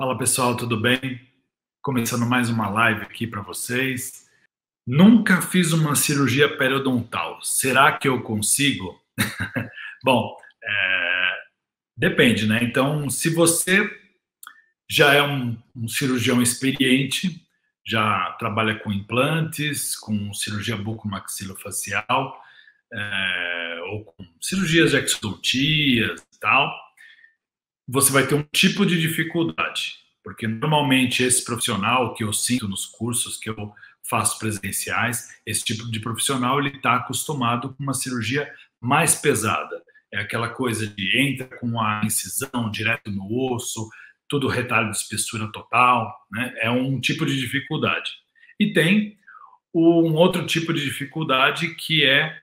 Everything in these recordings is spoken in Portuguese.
Fala pessoal, tudo bem? Começando mais uma live aqui para vocês. Nunca fiz uma cirurgia periodontal. Será que eu consigo? Bom, depende, né? Então, se você já é um cirurgião experiente, já trabalha com implantes, com cirurgia bucomaxilofacial, ou com cirurgias de exodontias e tal, você vai ter um tipo de dificuldade, porque normalmente esse profissional que eu sinto nos cursos que eu faço presenciais, esse tipo de profissional ele está acostumado com uma cirurgia mais pesada. É aquela coisa de entra com a incisão direto no osso, tudo retalho de espessura total, né? É um tipo de dificuldade. E tem um outro tipo de dificuldade que é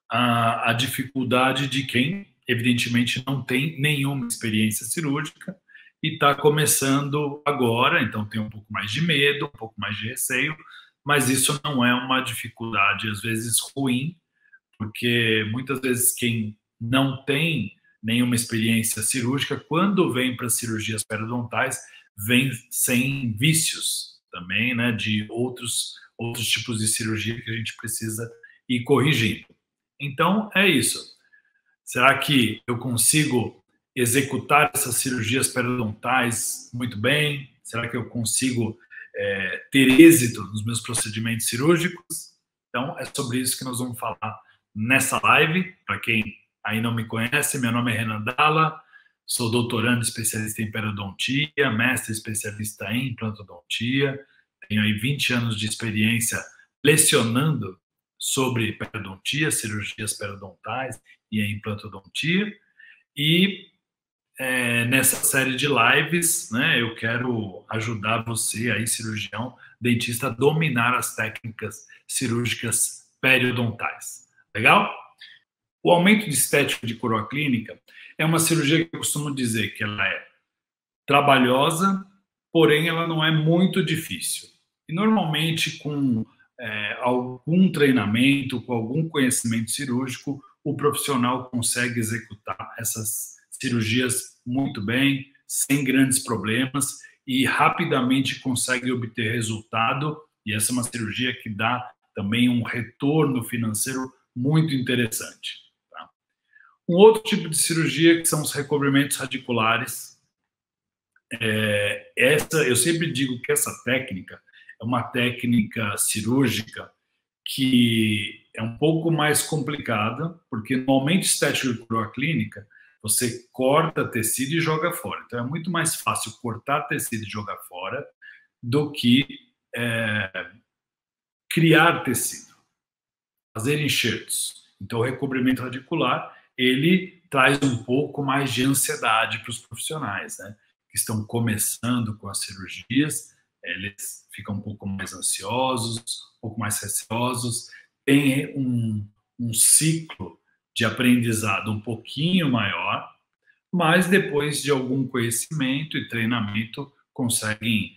a dificuldade de quem, evidentemente, não tem nenhuma experiência cirúrgica e está começando agora, então tem um pouco mais de medo, um pouco mais de receio, mas isso não é uma dificuldade, às vezes, ruim, porque muitas vezes quem não tem nenhuma experiência cirúrgica, quando vem para cirurgias periodontais, vem sem vícios também, né, de outros tipos de cirurgia que a gente precisa ir corrigindo. Então, é isso. Será que eu consigo executar essas cirurgias periodontais muito bem? Será que eu consigo ter êxito nos meus procedimentos cirúrgicos? Então, é sobre isso que nós vamos falar nessa live. Para quem aí não me conhece, meu nome é Renan Dalla, sou doutorando especialista em periodontia, mestre especialista em implantodontia, tenho aí 20 anos de experiência lecionando sobre periodontia, cirurgias periodontais e a implantodontia. E nessa série de lives, né, eu quero ajudar você aí, cirurgião, dentista, a dominar as técnicas cirúrgicas periodontais. Legal? O aumento de estética de coroa clínica é uma cirurgia que eu costumo dizer que ela é trabalhosa, porém ela não é muito difícil. E normalmente com algum treinamento, com algum conhecimento cirúrgico, o profissional consegue executar essas cirurgias muito bem, sem grandes problemas e rapidamente consegue obter resultado. E essa é uma cirurgia que dá também um retorno financeiro muito interessante. Tá? Um outro tipo de cirurgia que são os recobrimentos radiculares. Eu sempre digo que essa técnica é uma técnica cirúrgica que é um pouco mais complicada, porque no aumento estético de coroa clínica, você corta tecido e joga fora. Então é muito mais fácil cortar tecido e jogar fora do que criar tecido, fazer enxertos. Então o recobrimento radicular, ele traz um pouco mais de ansiedade para os profissionais, né? Que estão começando com as cirurgias, eles ficam um pouco mais ansiosos, um pouco mais receosos, tem um ciclo de aprendizado um pouquinho maior, mas depois de algum conhecimento e treinamento conseguem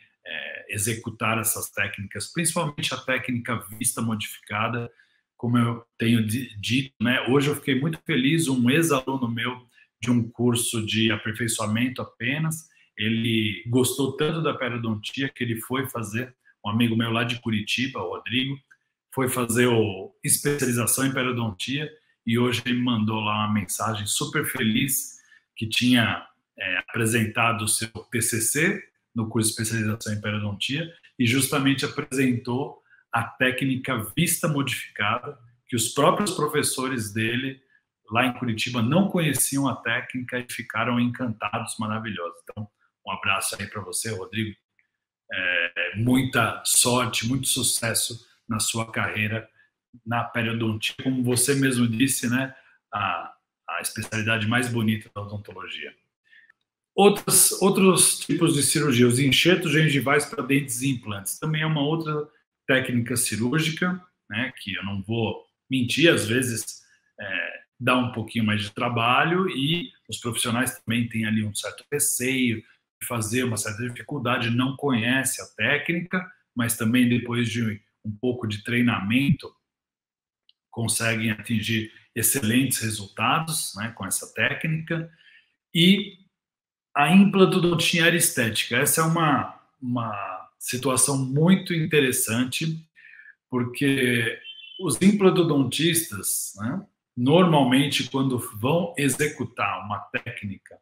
executar essas técnicas, principalmente a técnica vista modificada, como eu tenho dito, né? Hoje eu fiquei muito feliz, um ex-aluno meu de um curso de aperfeiçoamento apenas, ele gostou tanto da periodontia que ele foi fazer, um amigo meu lá de Curitiba, o Rodrigo, foi fazer especialização em periodontia e hoje ele me mandou lá uma mensagem super feliz que tinha apresentado o seu TCC no curso de especialização em periodontia e justamente apresentou a técnica vista modificada, que os próprios professores dele lá em Curitiba não conheciam a técnica e ficaram encantados, maravilhosos. Então, um abraço aí para você, Rodrigo. Muita sorte, muito sucesso na sua carreira na periodontia. Como você mesmo disse, né, a especialidade mais bonita da odontologia. Outros tipos de cirurgia, os enxertos gengivais para dentes e implantes, também é uma outra técnica cirúrgica, né, que eu não vou mentir, às vezes dá um pouquinho mais de trabalho e os profissionais também têm ali um certo receio de fazer, uma certa dificuldade, não conhece a técnica, mas também depois de um pouco de treinamento conseguem atingir excelentes resultados, né, com essa técnica. E A implantodontia aristética, essa é uma situação muito interessante, porque os implantodontistas, né, normalmente, quando vão executar uma técnica,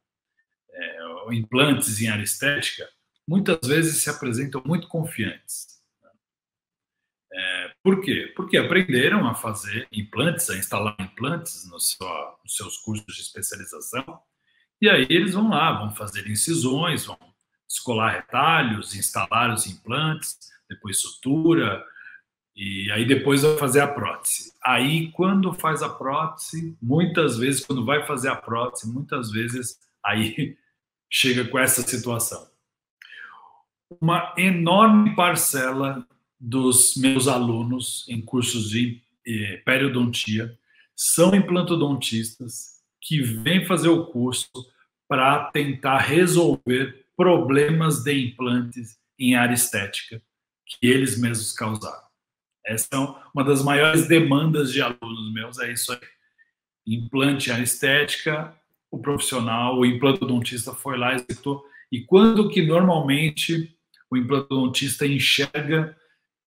implantes em área estética, muitas vezes se apresentam muito confiantes. Por quê? Porque aprenderam a fazer implantes, a instalar implantes nos seus cursos de especialização, e aí eles vão lá, vão fazer incisões, vão descolar retalhos, instalar os implantes, depois sutura, e aí depois vai fazer a prótese. Aí, quando faz a prótese, muitas vezes, quando vai fazer a prótese, muitas vezes, aí chega com essa situação. Uma enorme parcela dos meus alunos em cursos de periodontia são implantodontistas que vêm fazer o curso para tentar resolver problemas de implantes em área estética que eles mesmos causaram. Essa é uma das maiores demandas de alunos meus, é isso aí. Implante em área estética, o profissional, o implantodontista foi lá e executou. E quando que normalmente o implantodontista enxerga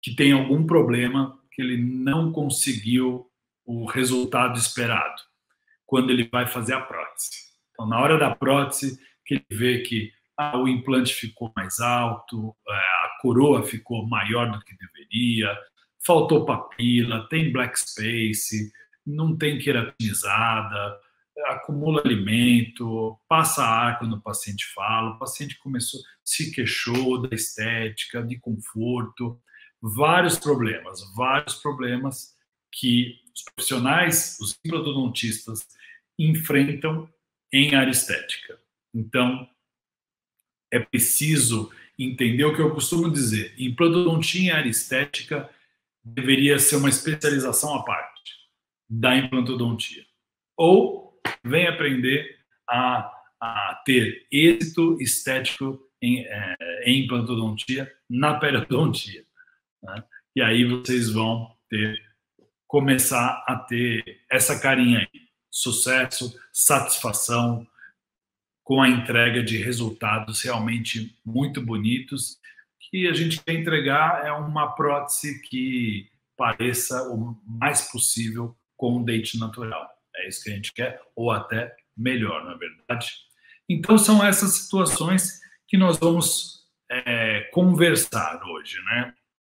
que tem algum problema, que ele não conseguiu o resultado esperado, quando ele vai fazer a prótese. Então, na hora da prótese, que ele vê que o implante ficou mais alto, a coroa ficou maior do que deveria, faltou papila, tem black space, não tem queratinizada, acumula alimento, passa ar quando o paciente fala, o paciente se queixou da estética, de conforto, vários problemas que os profissionais, os implantodontistas, enfrentam em área estética. Então, é preciso entender o que eu costumo dizer. Implantodontia em área estética deveria ser uma especialização à parte da implantodontia. Ou vem aprender a ter êxito estético em implantodontia na periodontia. Né? E aí vocês vão começar a ter essa carinha aí. Sucesso, satisfação, com a entrega de resultados realmente muito bonitos, que a gente quer entregar é uma prótese que pareça o mais possível com um dente natural. É isso que a gente quer, ou até melhor, na verdade. Então, são essas situações que nós vamos conversar hoje,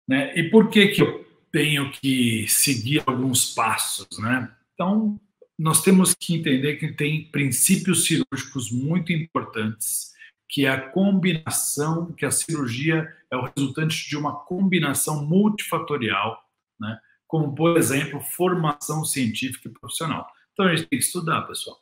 né? E por que eu tenho que seguir alguns passos, né? Então, nós temos que entender que tem princípios cirúrgicos muito importantes, que é a combinação, que a cirurgia é o resultante de uma combinação multifatorial, né? Como, por exemplo, formação científica e profissional. Então, a gente tem que estudar, pessoal.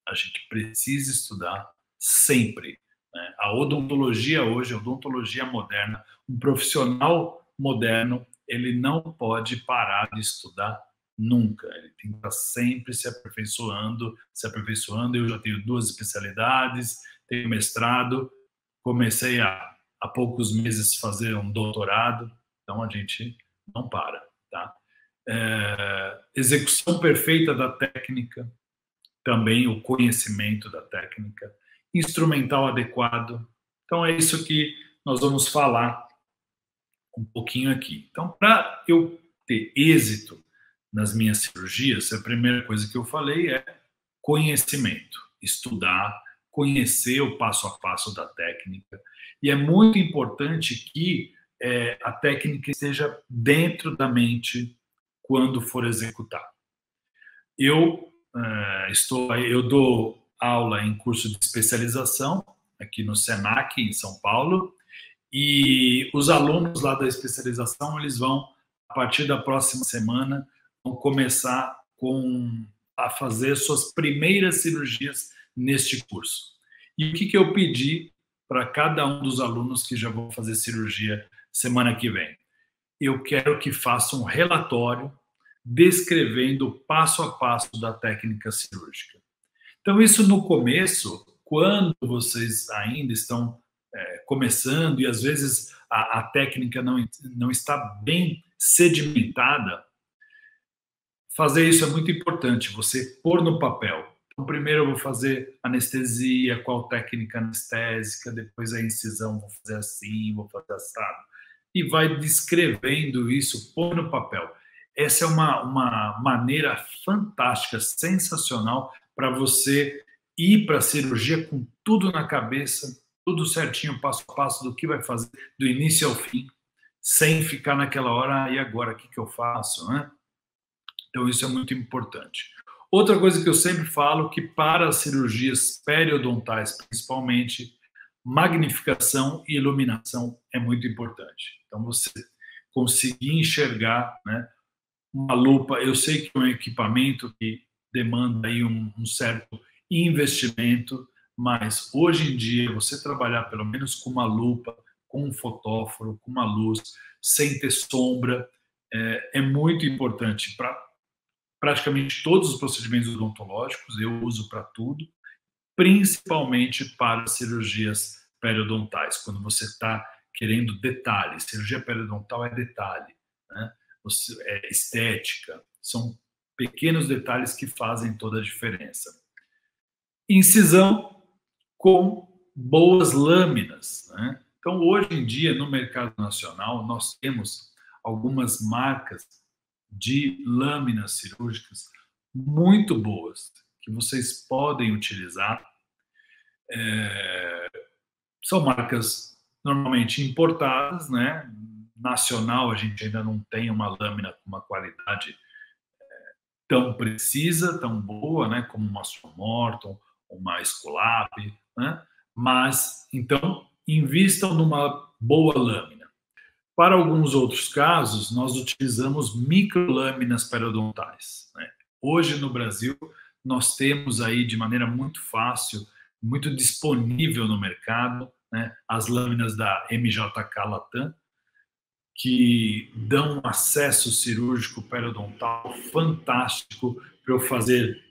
A gente precisa estudar sempre. Né? A odontologia hoje, a odontologia moderna, um profissional moderno, ele não pode parar de estudar nunca. Ele tem que estar sempre se aperfeiçoando. Eu já tenho 2 especialidades, tenho mestrado, comecei há poucos meses a fazer um doutorado, então a gente não para, tá? Execução perfeita da técnica, também o conhecimento da técnica, instrumental adequado. Então é isso que nós vamos falar um pouquinho aqui. Então, para eu ter êxito nas minhas cirurgias, a primeira coisa que eu falei é conhecimento, estudar, conhecer o passo a passo da técnica. E é muito importante que a técnica esteja dentro da mente quando for executar. Eu dou aula em curso de especialização aqui no Senac, em São Paulo, e os alunos lá da especialização, eles vão, a partir da próxima semana, vão começar a fazer suas primeiras cirurgias neste curso. E o que eu pedi para cada um dos alunos que já vão fazer cirurgia semana que vem? Eu quero que façam um relatório descrevendo o passo a passo da técnica cirúrgica. Então, isso no começo, quando vocês ainda estão começando e às vezes a técnica não está bem sedimentada, fazer isso é muito importante, você pôr no papel. Então, primeiro eu vou fazer anestesia, qual técnica anestésica, depois a incisão, vou fazer assim, vou fazer assado. E vai descrevendo isso, põe no papel. Essa é uma maneira fantástica, sensacional, para você ir para a cirurgia com tudo na cabeça, tudo certinho, passo a passo do que vai fazer, do início ao fim, sem ficar naquela hora, e agora, o que eu faço, né? Então, isso é muito importante. Outra coisa que eu sempre falo, que para as cirurgias periodontais, principalmente, magnificação e iluminação é muito importante. Então, você conseguir enxergar, né, uma lupa, eu sei que é um equipamento que demanda aí um certo investimento, mas hoje em dia, você trabalhar pelo menos com uma lupa, com um fotóforo, com uma luz, sem ter sombra, é muito importante para praticamente todos os procedimentos odontológicos, eu uso para tudo, principalmente para cirurgias periodontais, quando você está querendo detalhes. Cirurgia periodontal é detalhe, né? É estética, são pequenos detalhes que fazem toda a diferença. Incisão com boas lâminas, né? Então, hoje em dia, no mercado nacional, nós temos algumas marcas de lâminas cirúrgicas muito boas que vocês podem utilizar. São marcas normalmente importadas, né? Nacional, a gente ainda não tem uma lâmina com uma qualidade tão precisa, tão boa, né? Como uma Swan Morton, uma Escolap, né? Mas, então, invistam numa boa lâmina. Para alguns outros casos, nós utilizamos microlâminas periodontais, né? Hoje, no Brasil, nós temos aí, de maneira muito fácil, muito disponível no mercado, né, as lâminas da MJK Latam, que dão um acesso cirúrgico periodontal fantástico para eu fazer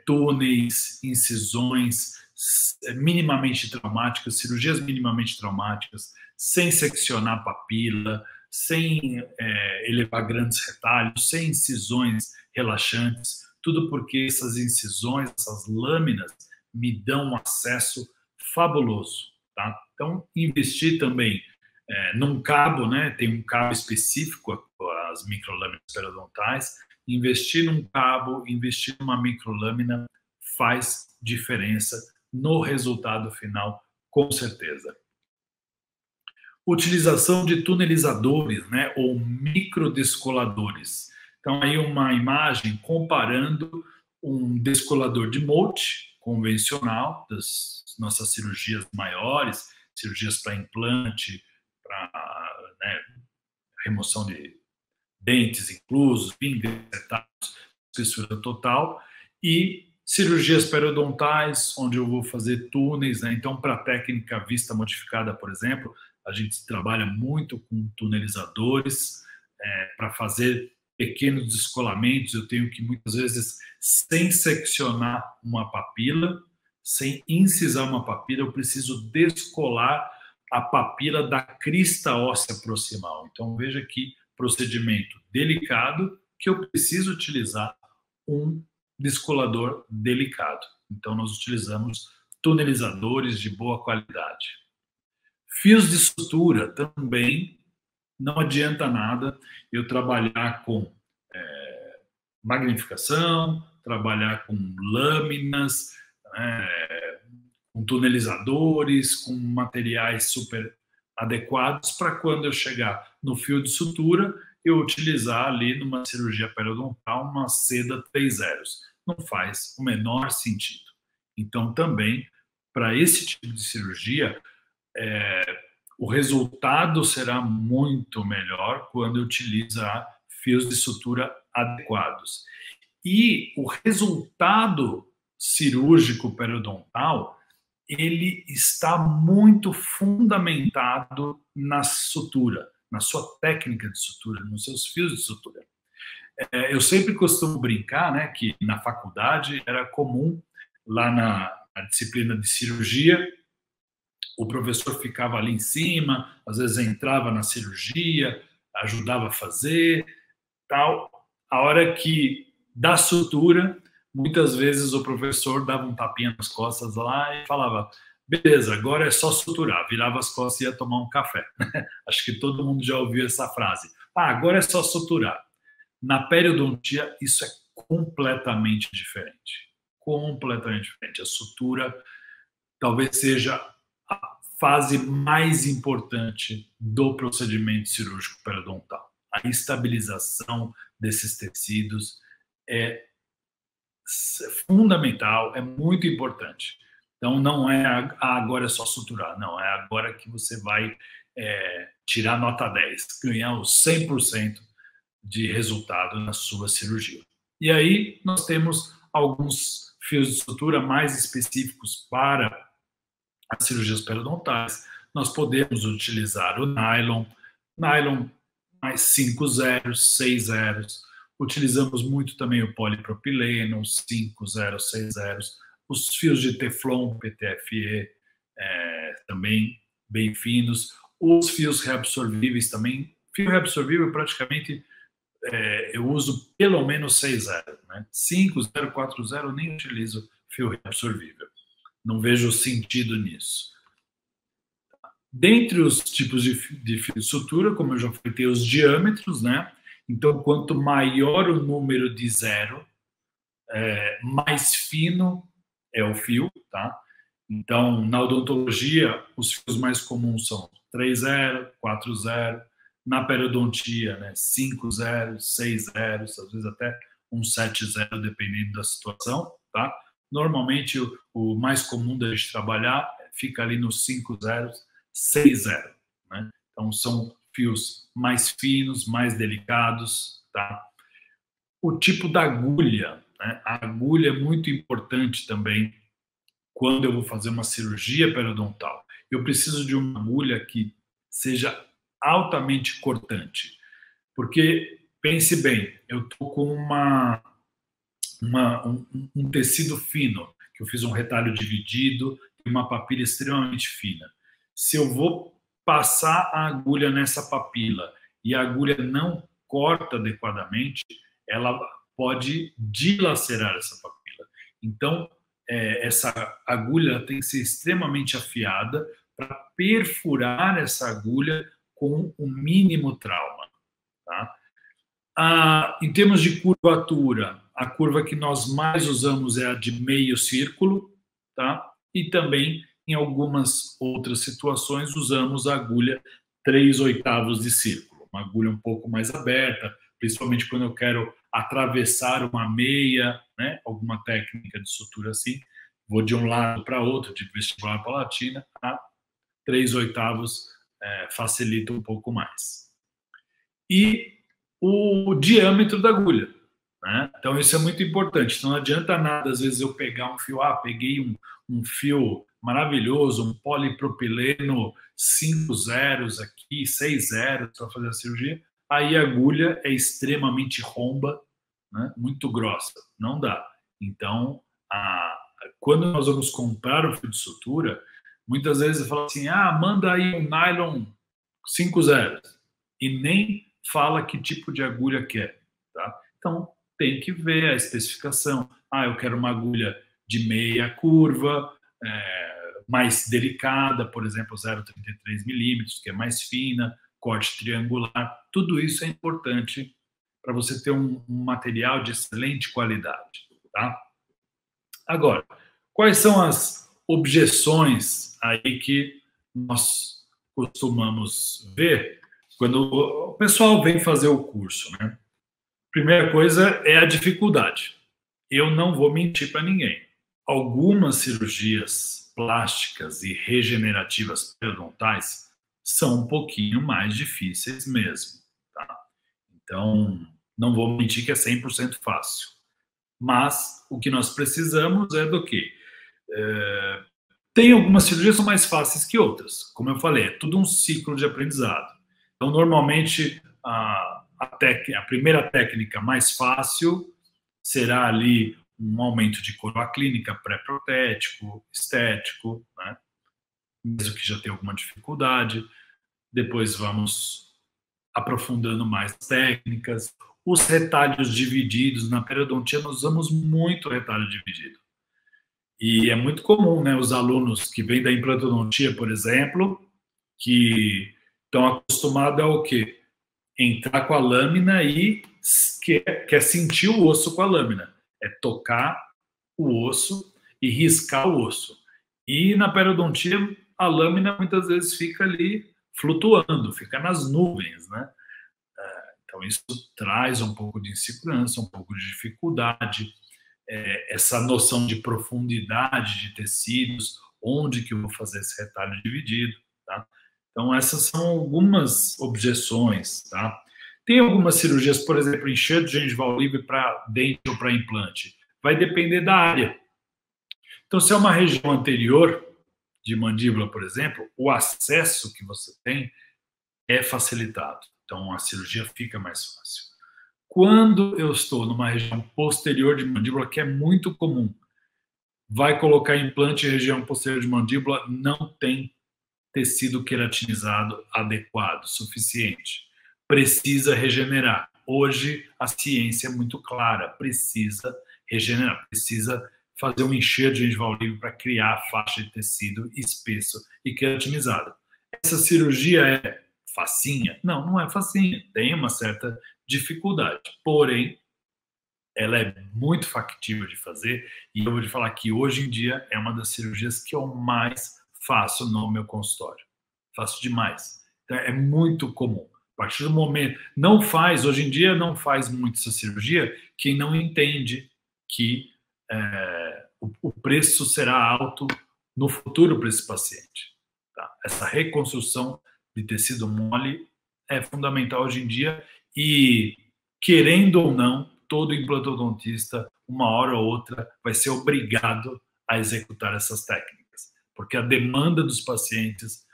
túneis, incisões minimamente traumáticas, cirurgias minimamente traumáticas, sem seccionar papila, sem elevar grandes retalhos, sem incisões relaxantes, tudo porque essas incisões, essas lâminas, me dão um acesso fabuloso, tá? Então, investir também num cabo, né? Tem um cabo específico, as microlâminas periodontais. Investir num cabo, investir numa microlâmina faz diferença no resultado final, com certeza. Utilização de tunelizadores, né, ou microdescoladores. Então, aí uma imagem comparando um descolador de Mote convencional, das nossas cirurgias maiores, cirurgias para implante, para, né, remoção de dentes inclusos, pingas, espessura total, e cirurgias periodontais, onde eu vou fazer túneis, né? Então, para a técnica vista modificada, por exemplo, a gente trabalha muito com tunelizadores para fazer pequenos descolamentos. Eu tenho que, muitas vezes, sem seccionar uma papila, sem incisar uma papila, eu preciso descolar a papila da crista óssea proximal. Então, veja que procedimento delicado que eu preciso utilizar um descolador delicado. Então, nós utilizamos tunelizadores de boa qualidade. Fios de sutura também não adianta nada eu trabalhar com magnificação, trabalhar com lâminas, com tunelizadores, com materiais super adequados para quando eu chegar no fio de sutura, eu utilizar ali numa cirurgia periodontal uma seda 3 zeros. Não faz o menor sentido. Então, também, para esse tipo de cirurgia, o resultado será muito melhor quando eu utilizar fios de sutura adequados. E o resultado cirúrgico periodontal, ele está muito fundamentado na sutura, na sua técnica de sutura, nos seus fios de sutura. Eu sempre costumo brincar, né, que na faculdade era comum, lá na disciplina de cirurgia, o professor ficava ali em cima, às vezes entrava na cirurgia, ajudava a fazer, tal. A hora que da sutura, muitas vezes o professor dava um tapinha nas costas lá e falava: beleza, agora é só suturar. Virava as costas e ia tomar um café. Acho que todo mundo já ouviu essa frase. Ah, agora é só suturar. Na periodontia, isso é completamente diferente. Completamente diferente. A sutura talvez seja a fase mais importante do procedimento cirúrgico periodontal. A estabilização desses tecidos é fundamental, é muito importante. Então, não é agora é só suturar, não, é agora que você vai tirar nota 10, ganhar os 100% de resultado na sua cirurgia. E aí, nós temos alguns fios de sutura mais específicos para as cirurgias periodontais. Nós podemos utilizar o nylon mais 5 zeros, 6 zeros. Utilizamos muito também o polipropileno, 5 zeros, 6 zeros. Os fios de Teflon, PTFE, também bem finos. Os fios reabsorvíveis também. Fio reabsorvível, praticamente, eu uso pelo menos 6 zeros. Né? 5, 0, 4, 0, eu nem utilizo fio reabsorvível. Não vejo sentido nisso. Dentre os tipos de fio de sutura, como eu já falei, tem os diâmetros, né? Então, quanto maior o número de zero, mais fino é o fio, tá? Então, na odontologia, os fios mais comuns são 3,0, 4,0. Na periodontia, né, 5,0, 6,0, às vezes até um 7,0, dependendo da situação, tá? Normalmente, o mais comum da gente trabalhar fica ali nos 5,0, 6,0, né? Então, são fios mais finos, mais delicados, tá? O tipo da agulha, né? A agulha é muito importante também quando eu vou fazer uma cirurgia periodontal. Eu preciso de uma agulha que seja altamente cortante, porque, pense bem, eu estou com um tecido fino, que eu fiz um retalho dividido e uma papila extremamente fina. Se eu vou passar a agulha nessa papila e a agulha não corta adequadamente, ela pode dilacerar essa papila. Então, essa agulha tem que ser extremamente afiada para perfurar essa agulha com o mínimo trauma. Tá? Em termos de curvatura, a curva que nós mais usamos é a de meio círculo, tá? E também, em algumas outras situações, usamos a agulha 3/8 de círculo, uma agulha um pouco mais aberta, principalmente quando eu quero atravessar uma meia, né? Alguma técnica de sutura assim, vou de um lado para outro, de vestibular palatina, tá? 3/8 facilita um pouco mais. E o diâmetro da agulha, né? Então, isso é muito importante. Então, não adianta nada, às vezes, eu pegar um fio, peguei um fio maravilhoso, um polipropileno 5 zeros aqui, 6 zeros para fazer a cirurgia, aí a agulha é extremamente romba, né? Muito grossa, não dá. Então, quando nós vamos comprar o fio de sutura, muitas vezes eu falo assim, manda aí um nylon 5 zeros, e nem fala que tipo de agulha quer, tá? Então, tem que ver a especificação. Eu quero uma agulha de meia curva, mais delicada, por exemplo, 0,33 milímetros, que é mais fina, corte triangular. Tudo isso é importante para você ter um material de excelente qualidade, tá? Agora, quais são as objeções aí que nós costumamos ver quando o pessoal vem fazer o curso, né? Primeira coisa é a dificuldade. Eu não vou mentir para ninguém. Algumas cirurgias plásticas e regenerativas periodontais são um pouquinho mais difíceis mesmo, tá? Então, não vou mentir que é 100% fácil. Mas o que nós precisamos é do quê? Tem algumas cirurgias que são mais fáceis que outras. Como eu falei, é tudo um ciclo de aprendizado. Então, normalmente, a primeira técnica mais fácil será ali um aumento de coroa clínica pré-protético, estético, né? Mesmo que já tenha alguma dificuldade. Depois vamos aprofundando mais técnicas. Os retalhos divididos, na periodontia nós usamos muito retalho dividido. E é muito comum, né, os alunos que vêm da implantodontia, por exemplo, que estão acostumados ao quê? Entrar com a lâmina e quer sentir o osso com a lâmina. É tocar o osso e riscar o osso. E na periodontia, a lâmina muitas vezes fica ali flutuando, fica nas nuvens, né? Então isso traz um pouco de insegurança, um pouco de dificuldade, essa noção de profundidade de tecidos, onde que eu vou fazer esse retalho dividido, tá? Então essas são algumas objeções, tá? Tem algumas cirurgias, por exemplo, enxerto gengival livre para dente ou para implante. Vai depender da área. Então, se é uma região anterior de mandíbula, por exemplo, o acesso que você tem é facilitado. Então, a cirurgia fica mais fácil. Quando eu estou numa região posterior de mandíbula, que é muito comum, vai colocar implante em região posterior de mandíbula, não tem tecido queratinizado adequado, suficiente. Precisa regenerar. Hoje, a ciência é muito clara, precisa regenerar, precisa fazer um enxerto gengival livre para criar faixa de tecido espesso e queratinizado. Essa cirurgia é facinha? Não, não é facinha. Tem uma certa dificuldade. Porém, ela é muito factível de fazer e eu vou te falar que hoje em dia é uma das cirurgias que eu mais faço no meu consultório. Faço demais. Então, é muito comum. A partir do momento... Não faz, hoje em dia, não faz muito essa cirurgia quem não entende que o preço será alto no futuro para esse paciente. Tá? Essa reconstrução de tecido mole é fundamental hoje em dia e, querendo ou não, todo implantodontista, uma hora ou outra, vai ser obrigado a executar essas técnicas, porque a demanda dos pacientes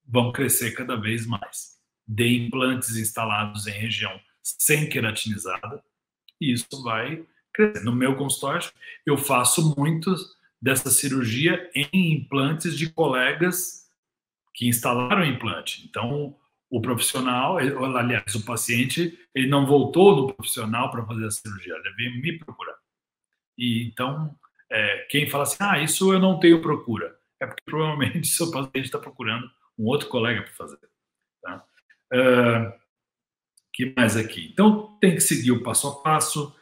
vão crescer cada vez mais. De implantes instalados em região sem queratinizada, e isso vai crescer. No meu consultório, eu faço muitos dessa cirurgia em implantes de colegas que instalaram implante. Então, o profissional, aliás, o paciente, ele não voltou no profissional para fazer a cirurgia, ele veio me procurar. E então, quem fala assim, isso eu não tenho procura, é porque provavelmente seu paciente está procurando um outro colega para fazer. Tá? Que mais aqui? Então, tem que seguir o passo a passo,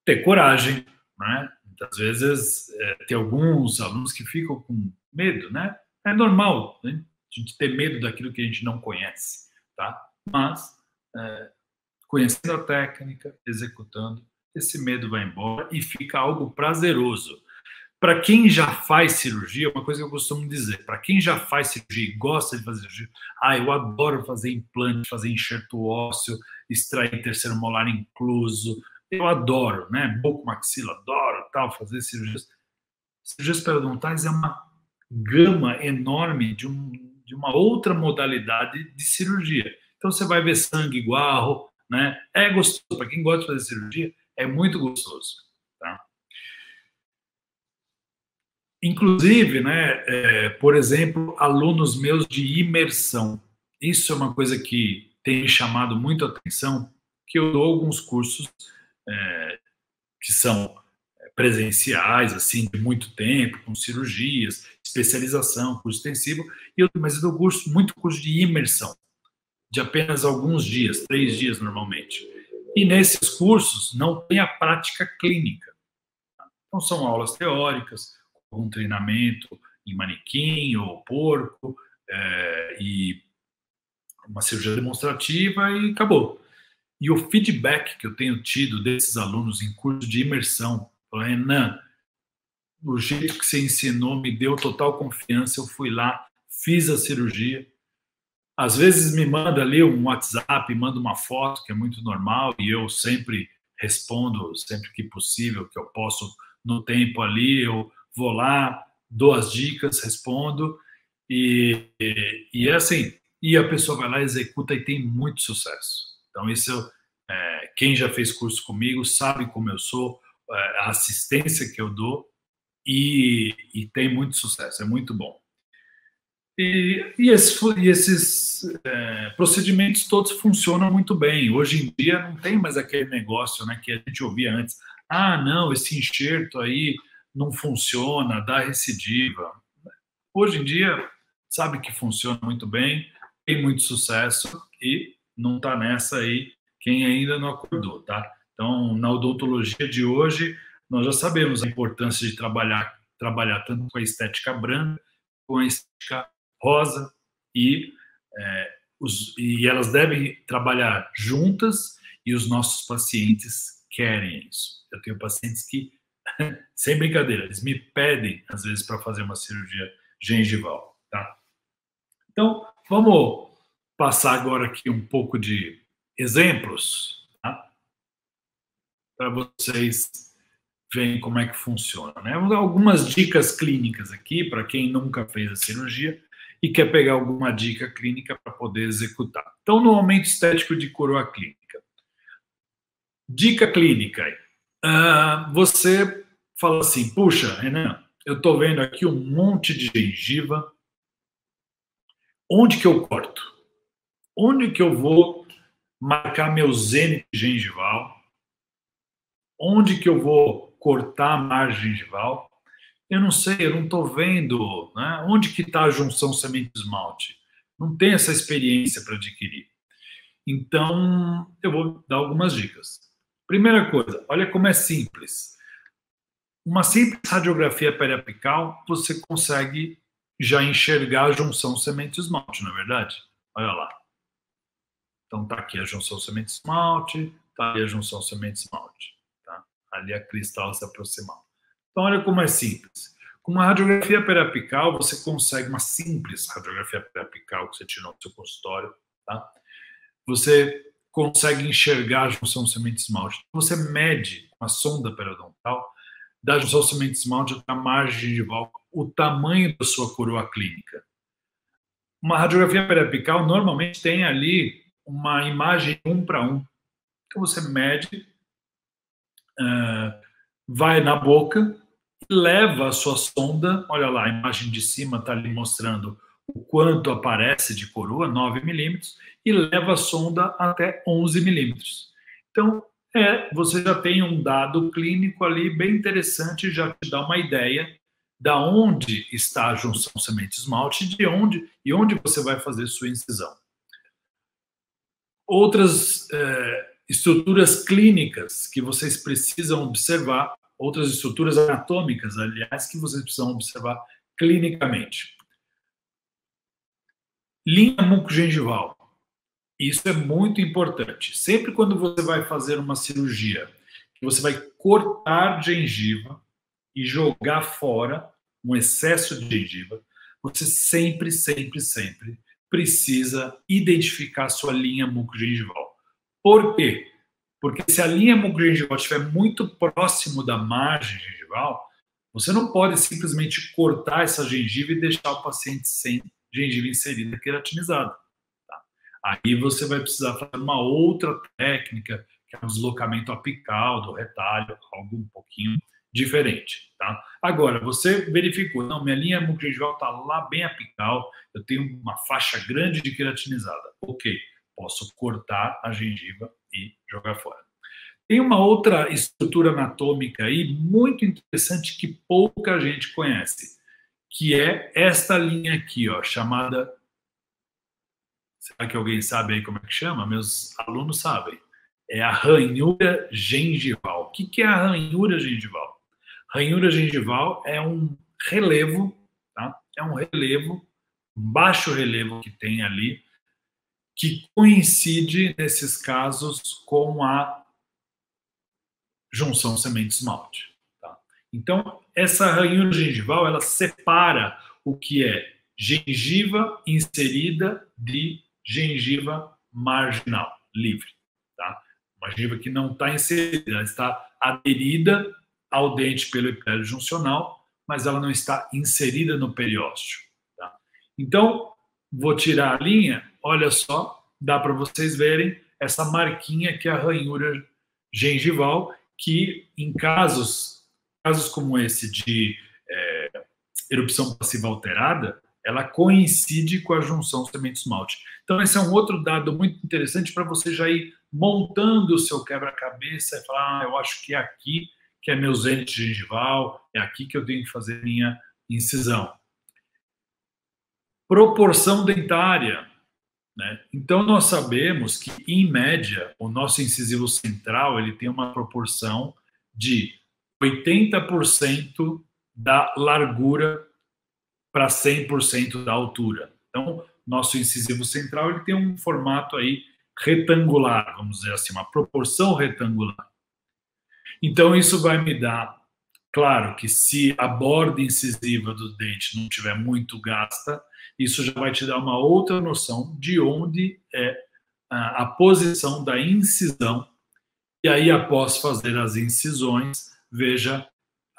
ter coragem, né? Muitas vezes tem alguns alunos que ficam com medo, né? É normal, né? A gente ter medo daquilo que a gente não conhece, tá? Mas, conhecendo a técnica, executando, esse medo vai embora e fica algo prazeroso. Para quem já faz cirurgia, uma coisa que eu costumo dizer, para quem já faz cirurgia e gosta de fazer cirurgia, eu adoro fazer implante, fazer enxerto ósseo, extrair terceiro molar incluso, eu adoro, né? Bucomaxila, adoro, tal, fazer cirurgias. Cirurgias periodontais é uma gama enorme de uma outra modalidade de cirurgia. Então você vai ver sangue igual, né? É gostoso, para quem gosta de fazer cirurgia, é muito gostoso, tá? Inclusive, né, por exemplo, alunos meus de imersão. Isso é uma coisa que tem me chamado muito a atenção, que eu dou alguns cursos que são presenciais, assim, de muito tempo, com cirurgias, especialização, curso extensivo, mas eu dou muito curso de imersão, de apenas alguns dias, 3 dias normalmente. E nesses cursos não tem a prática clínica. Então são aulas teóricas, com treinamento em manequim ou porco, e uma cirurgia demonstrativa e acabou. E o feedback que eu tenho tido desses alunos em curso de imersão, Renan, o jeito que você ensinou me deu total confiança, eu fui lá, fiz a cirurgia. Às vezes me manda ali um WhatsApp, manda uma foto, que é muito normal, e eu sempre respondo, sempre que possível, que eu posso, no tempo ali, eu vou lá, dou as dicas, respondo, e é assim, e a pessoa vai lá, executa e tem muito sucesso. Então isso, quem já fez curso comigo sabe como eu sou, a assistência que eu dou, e tem muito sucesso, é muito bom. E esses procedimentos todos funcionam muito bem. Hoje em dia não tem mais aquele negócio, né, que a gente ouvia antes. Ah, não, esse enxerto aí não funciona, dá recidiva. Hoje em dia, sabe que funciona muito bem, tem muito sucesso e não está nessa aí quem ainda não acordou, tá? Então, na odontologia de hoje, nós já sabemos a importância de trabalhar tanto com a estética branca, com a estética rosa e, e elas devem trabalhar juntas e os nossos pacientes querem isso. Eu tenho pacientes que, sem brincadeira, eles me pedem, às vezes, para fazer uma cirurgia gengival, tá? Então, vamos passar agora aqui um pouco de exemplos, tá? Para vocês verem como é que funciona, né? Vou dar algumas dicas clínicas aqui para quem nunca fez a cirurgia e quer pegar alguma dica clínica para poder executar. Então, no aumento estético de coroa clínica. Dica clínica. Você fala assim, puxa, Renan, eu estou vendo aqui um monte de gengiva. Onde que eu corto? Onde que eu vou marcar meu zênite gengival? Onde que eu vou cortar a margem gengival? Eu não sei, eu não estou vendo, né? Onde que está a junção semente-esmalte? Não tenho essa experiência para adquirir. Então, eu vou dar algumas dicas. Primeira coisa, olha como é simples. Uma simples radiografia periapical, você consegue já enxergar a junção semente-esmalte, não é verdade? Olha lá. Então, está aqui a junção semente-esmalte, está ali a junção semente-esmalte. Tá? Ali a cristal se aproximando. Então, olha como é simples. Com uma radiografia periapical, você consegue uma simples radiografia periapical que você tirou no seu consultório, tá? Você consegue enxergar a junção semente-esmalte. Você mede com a sonda periodontal da junção semente-esmalte até a margem gengival, o tamanho da sua coroa clínica. Uma radiografia periapical normalmente tem ali uma imagem 1 para 1. Então você mede, vai na boca, leva a sua sonda, olha lá, a imagem de cima está ali mostrando o quanto aparece de coroa, 9 milímetros, e leva a sonda até 11 milímetros. Então, você já tem um dado clínico ali bem interessante, já te dá uma ideia da onde está a junção semente-esmalte e onde você vai fazer sua incisão. Outras estruturas clínicas que vocês precisam observar, outras estruturas anatômicas, aliás, que vocês precisam observar clinicamente. Linha mucogengival. Isso é muito importante. Sempre quando você vai fazer uma cirurgia, que você vai cortar gengiva e jogar fora um excesso de gengiva, você sempre, sempre, sempre precisa identificar a sua linha mucogengival. Por quê? Porque se a linha mucogengival estiver muito próximo da margem gengival, você não pode simplesmente cortar essa gengiva e deixar o paciente sem gengiva inserida queratinizada. Tá? Aí você vai precisar fazer uma outra técnica, que é um deslocamento apical do retalho, algo um pouquinho diferente. Tá? Agora, você verificou, não, minha linha mucogengival está lá bem apical, eu tenho uma faixa grande de queratinizada. Ok, posso cortar a gengiva e jogar fora. Tem uma outra estrutura anatômica aí muito interessante que pouca gente conhece, que é esta linha aqui, ó, chamada... Será que alguém sabe aí como é que chama? Meus alunos sabem. É a ranhura gengival. O que é a ranhura gengival? Ranhura gengival é um relevo, tá? É um relevo, um baixo relevo que tem ali, que coincide, nesses casos, com a junção semente-esmalte. Tá? Então, essa ranhura gengival, ela separa o que é gengiva inserida de gengiva marginal, livre. Tá? Uma gengiva que não está inserida, ela está aderida ao dente pelo epitélio juncional, mas ela não está inserida no periósteo. Tá? Então, vou tirar a linha, olha só, dá para vocês verem essa marquinha que é a ranhura gengival, que em casos como esse de erupção passiva alterada, ela coincide com a junção semente-esmalte. Então, esse é um outro dado muito interessante para você já ir montando o seu quebra-cabeça e falar, eu acho que é aqui que é meu zênite gengival, é aqui que eu tenho que fazer minha incisão. Proporção dentária, né? Então, nós sabemos que, em média, o nosso incisivo central ele tem uma proporção de 80% da largura para 100% da altura. Então, nosso incisivo central ele tem um formato aí retangular, vamos dizer assim, uma proporção retangular. Então, isso vai me dar, claro, que se a borda incisiva do dente não estiver muito gasta, isso já vai te dar uma outra noção de onde é a posição da incisão. E aí, após fazer as incisões, veja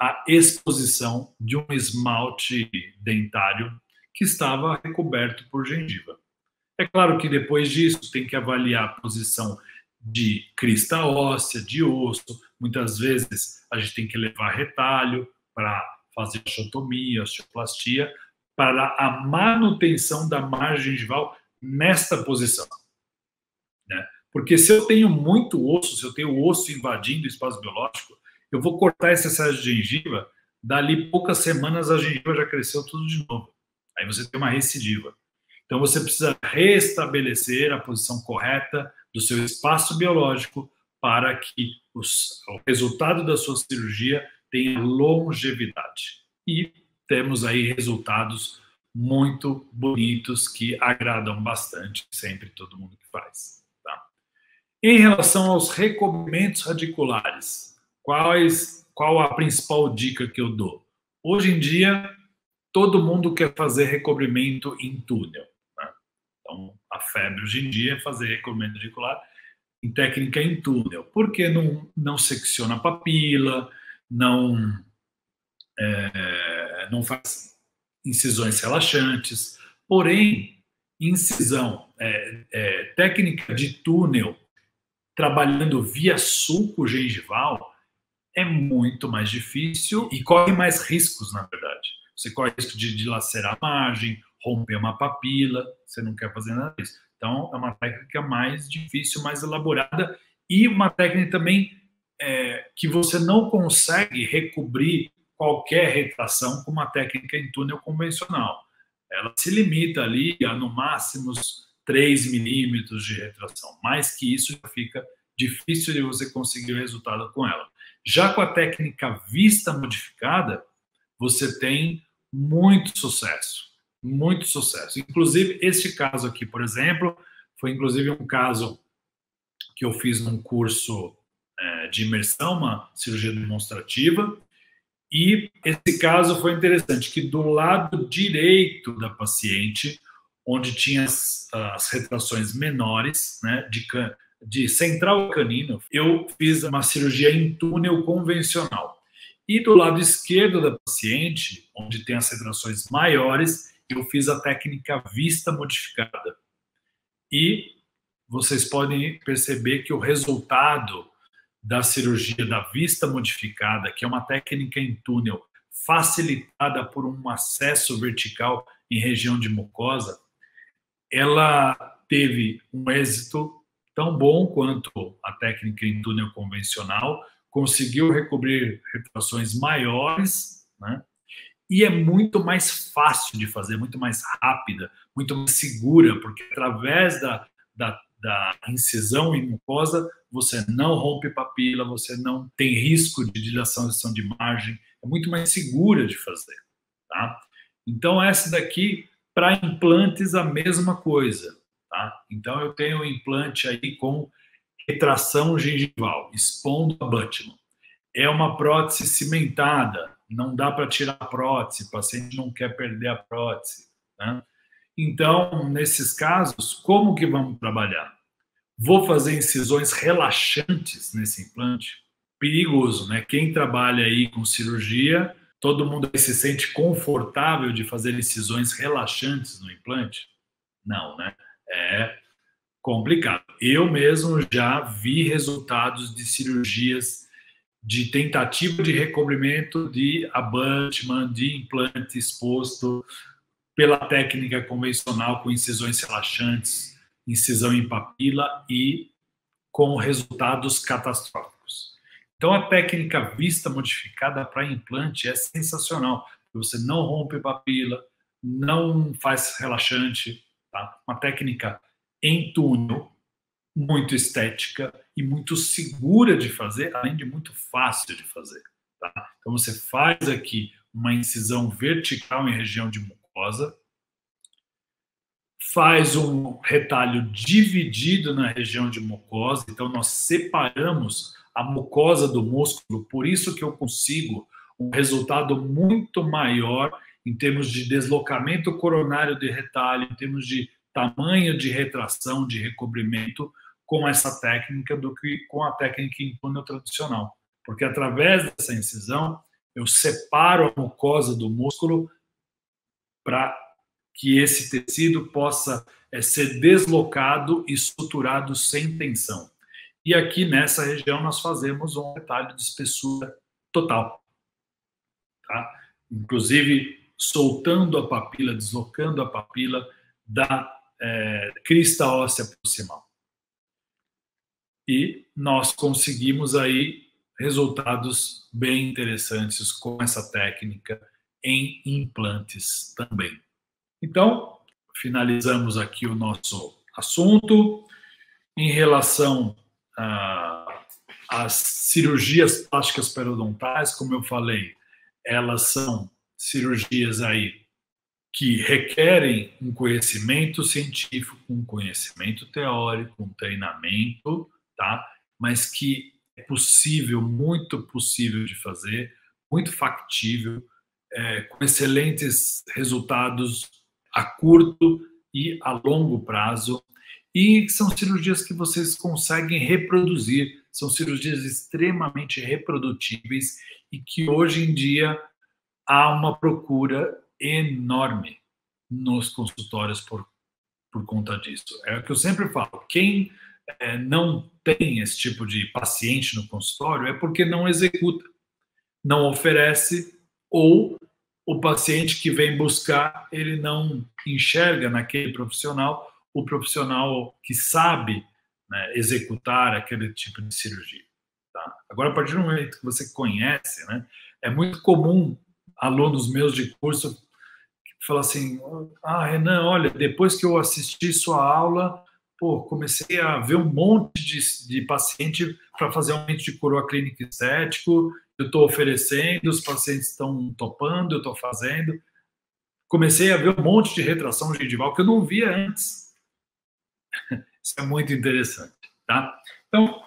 a exposição de um esmalte dentário que estava recoberto por gengiva. É claro que depois disso tem que avaliar a posição de crista óssea, de osso. Muitas vezes a gente tem que levar retalho para fazer osteotomia, osteoplastia, para a manutenção da margem gengival nesta posição, né? Porque se eu tenho muito osso, se eu tenho osso invadindo o espaço biológico, eu vou cortar esse excesso de gengiva, dali poucas semanas a gengiva já cresceu tudo de novo. Aí você tem uma recidiva. Então você precisa restabelecer a posição correta do seu espaço biológico para que o resultado da sua cirurgia tenha longevidade. E temos aí resultados muito bonitos que agradam bastante sempre todo mundo que faz. Tá? Em relação aos recobrimentos radiculares, qual a principal dica que eu dou? Hoje em dia, todo mundo quer fazer recobrimento em túnel. Né? Então, a febre hoje em dia é fazer recobrimento radicular em técnica em túnel, porque não secciona a papila, não faz incisões relaxantes. Porém, técnica de túnel trabalhando via sulco gengival é muito mais difícil e corre mais riscos, na verdade. Você corre risco de dilacerar a margem, romper uma papila, você não quer fazer nada disso. Então, é uma técnica mais difícil, mais elaborada e uma técnica também que você não consegue recobrir qualquer retração com uma técnica em túnel convencional. Ela se limita ali a, no máximo, 3 milímetros de retração. Mais que isso, já fica difícil de você conseguir o resultado com ela. Já com a técnica vista modificada, você tem muito sucesso. Muito sucesso. Inclusive, este caso aqui, por exemplo, foi inclusive um caso que eu fiz num curso de imersão, uma cirurgia demonstrativa, e esse caso foi interessante, que do lado direito da paciente, onde tinha as retrações menores, né, de central canino, eu fiz uma cirurgia em túnel convencional. E do lado esquerdo da paciente, onde tem as retrações maiores, eu fiz a técnica vista modificada. E vocês podem perceber que o resultado da cirurgia da vista modificada, que é uma técnica em túnel facilitada por um acesso vertical em região de mucosa, ela teve um êxito tão bom quanto a técnica em túnel convencional, conseguiu recobrir retrações maiores, né? E é muito mais fácil de fazer, muito mais rápida, muito mais segura, porque através da incisão em mucosa, você não rompe papila, você não tem risco de dilação de margem, é muito mais segura de fazer. Tá? Então, essa daqui, para implantes, a mesma coisa. Tá? Então, eu tenho um implante aí com retração gengival, expondo abutment. É uma prótese cimentada, não dá para tirar a prótese, o paciente não quer perder a prótese. Né? Então, nesses casos, como que vamos trabalhar? Vou fazer incisões relaxantes nesse implante? Perigoso, né? Quem trabalha aí com cirurgia, todo mundo aí se sente confortável de fazer incisões relaxantes no implante? Não, né? É complicado. Eu mesmo já vi resultados de cirurgias de tentativa de recobrimento de abutment, de implante exposto, pela técnica convencional com incisões relaxantes, incisão em papila e com resultados catastróficos. Então, a técnica vista modificada para implante é sensacional. Você não rompe papila, não faz relaxante, tá? Uma técnica em túnel, muito estética e muito segura de fazer, além de muito fácil de fazer. Tá? Então, você faz aqui uma incisão vertical em região de mucosa, faz um retalho dividido na região de mucosa, então nós separamos a mucosa do músculo, por isso que eu consigo um resultado muito maior em termos de deslocamento coronário de retalho, em termos de tamanho de retração, de recobrimento, com essa técnica do que com a técnica em túnel tradicional. Porque através dessa incisão, eu separo a mucosa do músculo para que esse tecido possa ser deslocado e suturado sem tensão. E aqui nessa região nós fazemos um retalho de espessura total. Tá? Inclusive soltando a papila, deslocando a papila da crista óssea proximal. E nós conseguimos aí resultados bem interessantes com essa técnica em implantes também. Então, finalizamos aqui o nosso assunto. Em relação às cirurgias plásticas periodontais, como eu falei, elas são cirurgias aí que requerem um conhecimento científico, um conhecimento teórico, um treinamento, tá? Mas que é possível, muito possível de fazer, muito factível, com excelentes resultados a curto e a longo prazo, e são cirurgias que vocês conseguem reproduzir, são cirurgias extremamente reprodutíveis e que hoje em dia há uma procura enorme nos consultórios por conta disso. É o que eu sempre falo, quem não tem esse tipo de paciente no consultório é porque não executa, não oferece, ou o paciente que vem buscar, ele não enxerga naquele profissional o profissional que sabe, né, executar aquele tipo de cirurgia. Tá? Agora, a partir do momento que você conhece, né, é muito comum alunos meus de curso falar assim, Renan, olha, depois que eu assisti sua aula, comecei a ver um monte de paciente para fazer aumento de coroa clínica estético, eu estou oferecendo, os pacientes estão topando, eu estou fazendo. Comecei a ver um monte de retração gengival que eu não via antes. Isso é muito interessante, tá? Então,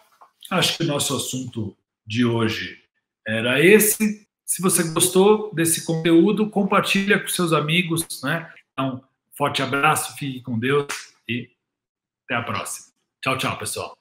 acho que o nosso assunto de hoje era esse. Se você gostou desse conteúdo, compartilha com seus amigos, né? Então, forte abraço, fique com Deus e até a próxima. Tchau, tchau, pessoal.